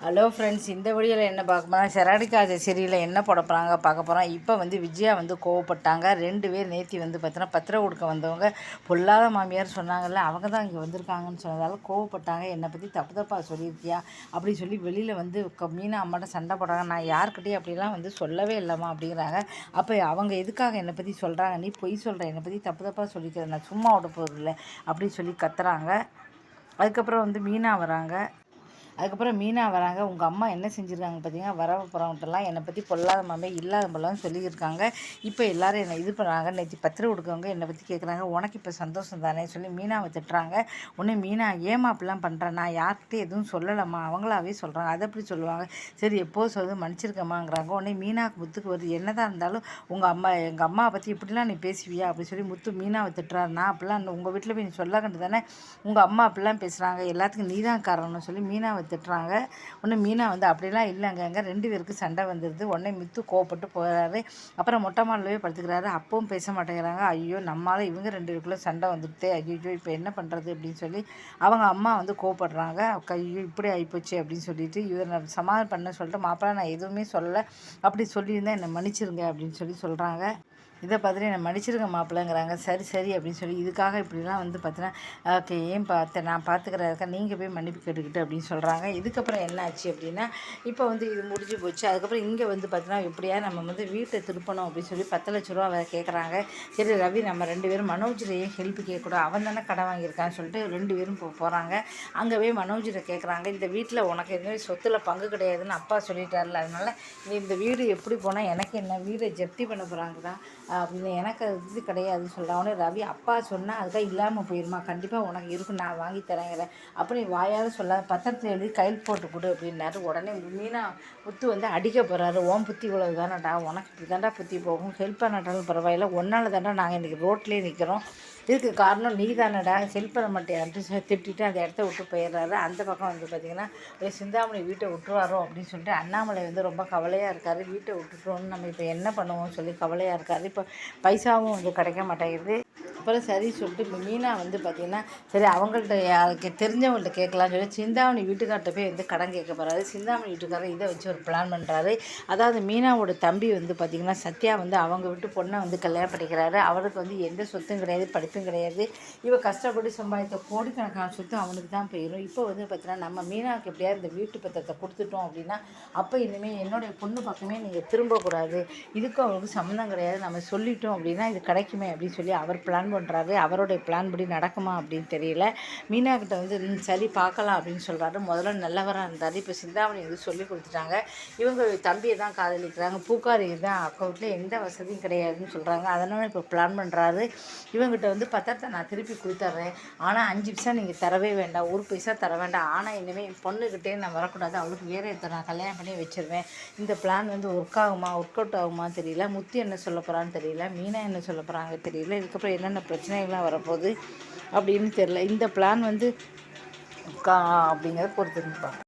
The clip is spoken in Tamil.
ஹலோ ஃப்ரெண்ட்ஸ், இந்த வீடியோவில் என்ன பார்க்க போனால் செராடிக்காஜ சீரியலில் என்ன போட போகிறாங்க பார்க்க போகிறோம். இப்போ விஜயா கோவப்பட்டாங்க. 2 பேர் நேத்தி பார்த்தீங்கன்னா பத்திரம் கொடுக்க வந்தவங்க பொல்லாத மாமியார் சொன்னாங்கல்ல, அவங்க தான் இங்கே வந்திருக்காங்கன்னு சொன்னதால கோவப்பட்டாங்க. என்னை பற்றி தப்பு தப்பாக சொல்லியிருக்கியா அப்படி சொல்லி வெளியில் மீனா அம்மாட்ட சண்டை போடுறாங்க. நான் யார்கிட்டையும் அப்படிலாம் சொல்லவே இல்லைம்மா அப்படிங்கிறாங்க. அப்போ அவங்க எதுக்காக என்னை பற்றி சொல்கிறாங்க? நீ பொய் சொல்கிற, என்னை பற்றி தப்பு தப்பாக சொல்லிக்கிற, நான் சும்மா விட போகிறதில்ல அப்படின்னு சொல்லி கத்துறாங்க. அதுக்கப்புறம் மீனா வராங்க. உங்கள் அம்மா என்ன செஞ்சுருக்காங்க பார்த்தீங்கன்னா, வர போகிறவங்கள்ட்டலாம் என்னை பற்றி பொல்லாத மாமே இல்லாத போலாம் சொல்லியிருக்காங்க. இப்போ எல்லோரும் என்னை இது பண்ணுறாங்க. நேற்று பத்திரம் கொடுக்கவங்க என்னை பற்றி கேட்குறாங்க. உனக்கு இப்போ சந்தோஷம் தானே சொல்லி மீனாவை திட்டுறாங்க. உடனே மீனா, ஏமா அப்படிலாம் பண்ணுறேன்? நான் யார்கிட்டையும் எதுவும் சொல்லலைம்மா, அவங்களாவே சொல்கிறாங்க. அதை எப்படி சொல்லுவாங்க? சரி எப்போ சொல்லி மன்னிச்சிருக்கம்மாங்கிறாங்க. உடனே மீனாவுக்கு முத்துக்கு வருது. என்னதான் இருந்தாலும் எங்கள் அம்மாவை பற்றி இப்படிலாம் நீ பேசுவியா அப்படி சொல்லி முத்து மீனாவை திட்டுறாரு. நான் அப்படிலாம் உங்கள் வீட்டில் போய் நீ சொல்ல கண்டு தானே உங்கள் அம்மா அப்படிலாம் பேசுகிறாங்க, எல்லாத்துக்கும் நீ தான் காரணம்னு சொல்லி மீனாவை திட்டுறாங்க. உடனே மீனா அப்படிலாம் இல்லைங்க, 2 பேருக்கு சண்டை வந்துடுது. உடனே முத்து கோவப்பட்டு போகிறாரு. அப்புறம் மொட்டை மாடலவே படுத்துக்கிறாரு. அப்பவும் பேச மாட்டேங்கிறாங்க. ஐயோ, நம்மளால் இவங்க 2 பேருக்குள்ளே சண்டை வந்துடுது, ஐயோ இப்போ என்ன பண்ணுறது அப்படின்னு சொல்லி அவங்க அம்மா கோவப்படுறாங்க. ஐயோ இப்படி ஆகிப்போச்சு அப்படின்னு சொல்லிட்டு இவரை சமாதானம் பண்ண சொல்லிட்டு, மாப்பிள்ளை நான் எதுவுமே சொல்லலை, அப்படி சொல்லியிருந்தேன் என்னை மன்னிச்சிருங்க அப்படின்னு சொல்கிறாங்க. இதை பார்த்துட்டு என்னை மன்னிச்சிருங்க மாப்பிள்ளைங்கிறாங்க. சரி சரி அப்படின்னு சொல்லி இதுக்காக இப்படிலாம் பார்த்தீங்கன்னா ஏன் நான் பார்த்துக்கிறதுக்கா நீங்கள் போய் மன்னிப்பு கேட்டுக்கிட்டு அப்படின்னு சொல்கிறாங்க. இதுக்கப்புறம் என்ன ஆச்சு அப்படின்னா, இப்போ இது முடிஞ்சு போச்சு. அதுக்கப்புறம் இங்கே பார்த்தீங்கன்னா எப்படியா நம்ம வீட்டை திருப்பணும் அப்படின்னு சொல்லி 10 லட்ச ரூபா வேறு கேட்குறாங்க. சரி ரவி, நம்ம 2 பேரும் மனோஜ்ரையே ஹெல்ப் கேட்கக்கூடாது, அவன் தானே கடன் வாங்கியிருக்கான்னு சொல்லிட்டு 2 பேரும் போகிறாங்க. அங்கே போய் மனோஜரை கேட்குறாங்க. இந்த வீட்டில் உனக்கு எதுவுமே சொத்தில் பங்கு கிடையாதுன்னு அப்பா சொல்லிட்டார்ல, அதனால் நீ இந்த வீடு எப்படி போனால் எனக்கு என்ன, வீடை ஜப்தி பண்ண போகிறாங்க தான் அப்படின்னு எனக்கு அது இது கிடையாதுன்னு சொல்கிறான். ரவி, அப்பா சொன்னால் அதுக்காக இல்லாமல் போயிடுமா, கண்டிப்பாக உனக்கு இருக்கும், நான் வாங்கி தரேங்கிறேன் அப்படி வாயால் சொல்லாத, பத்திரத்தில் எழுதி கையில் போட்டு கொடு அப்படின்னாரு. உடனே மீனா முத்து அடிக்க போகிறாரு. ஓம் புத்தி இவ்வளவு தானடா, உனக்கு இப்படி தாண்டா புத்தி போகும், ஹெல்ப் பண்ணாட்டாலும் பரவாயில்ல, ஒன்றால் தாண்டா நாங்கள் இன்றைக்கி ரோட்லேயே நிற்கிறோம், இதுக்கு காரணம் நீ தானடா, ஹெல்ப் பண்ண மாட்டேன் அப்படின்னு திட்டிட்டு அந்த இடத்த விட்டு போயிடுறாரு. அந்த பக்கம் பார்த்திங்கன்னா சிந்தாமணி வீட்டை விட்டுருவாரோ அப்படின்னு சொல்லிட்டு அண்ணாமலை ரொம்ப கவலையாக இருக்கார். வீட்டை விட்டுட்டோன்னு நம்ம இப்போ என்ன பண்ணுவோம்னு சொல்லி கவலையாக இருக்கார். இப்போ பைசாவும் கிடைக்க மாட்டேங்குது. அப்புறம் சரி சொல்லிட்டு மீனா பார்த்திங்கன்னா சரி அவங்கள்ட்ட யாருக்கு தெரிஞ்சவங்கள்ட்ட கேட்கலான்னு சொல்லி சிந்தாமணி வீட்டுக்கார்ட்ட போய் கடன் கேட்க போகிறாரு. சிந்தாமணி வீட்டுக்காரர் இதை வச்சு ஒரு பிளான் பண்ணுறாரு. அதாவது மீனாவோட தம்பி பார்த்திங்கன்னா சத்யா அவங்க வீட்டு பொண்ணை கல்யாணம் பண்ணிக்கிறாரு. அவருக்கு எந்த சொத்தும் கிடையாது, படிப்பும் கிடையாது. இவன் கஷ்டப்பட்டு சம்பாதித்த கோடிக்கணக்கான சொத்து அவனுக்கு தான் போயிடும். இப்போ பார்த்தீங்கன்னா நம்ம மீனாவுக்கு எப்படியாவது இந்த வீட்டு பத்திரத்தை கொடுத்துட்டோம் அப்படின்னா அப்போ இனிமேல் என்னுடைய பொண்ணு பக்கமே நீங்கள் திரும்பக்கூடாது, இதுக்கும் அவருக்கு சம்மந்தம் கிடையாது, நம்ம சொல்லிட்டோம் அப்படின்னா இது கிடைக்குமே அப்படின்னு சொல்லி அவர் பிளான் பண்ணுறாரு. அவருடைய பிளான் படி நடக்குமா அப்படின்னு தெரியல. மீனா கிட்ட சரி பார்க்கலாம் அப்படின்னு சொல்கிறாரு. முதல்ல நல்லவராக இருந்தார், இப்போ சிந்தாமணி சொல்லி கொடுத்துட்டாங்க. இவங்க தம்பியை தான் காதலிக்கிறாங்க, பூக்காரி தான் அக்கா வீட்டில் எந்த வசதியும் கிடையாதுன்னு சொல்கிறாங்க. அதனால் இப்போ பிளான் பண்ணுறாரு. இவங்ககிட்ட பத்திரத்தை நான் திருப்பி கொடுத்துட்றேன், ஆனால் 5 பைசா நீங்கள் தரவே வேண்டாம், 1 பைசா தர வேண்டாம், ஆனால் இனிமேல் என் பொண்ணுக்கிட்டே நான் வரக்கூடாது, அவளுக்கு வேறு ஒருத்தர் நான் கல்யாணம் பண்ணி வச்சுருவேன். இந்த பிளான் ஒர்க் ஆகுமா ஒர்க் அவுட் ஆகுமா தெரியல. முத்து என்ன சொல்ல போகிறான்னு தெரியல, மீனா என்ன சொல்ல போகிறாங்க தெரியல. இதுக்கப்புறம் என்னென்ன பிரச்சனைகள்லாம் வரப்போகுது அப்படின்னு தெரியல. இந்த பிளான் அப்படிங்கிறத பொறுத்து இருப்பாங்க.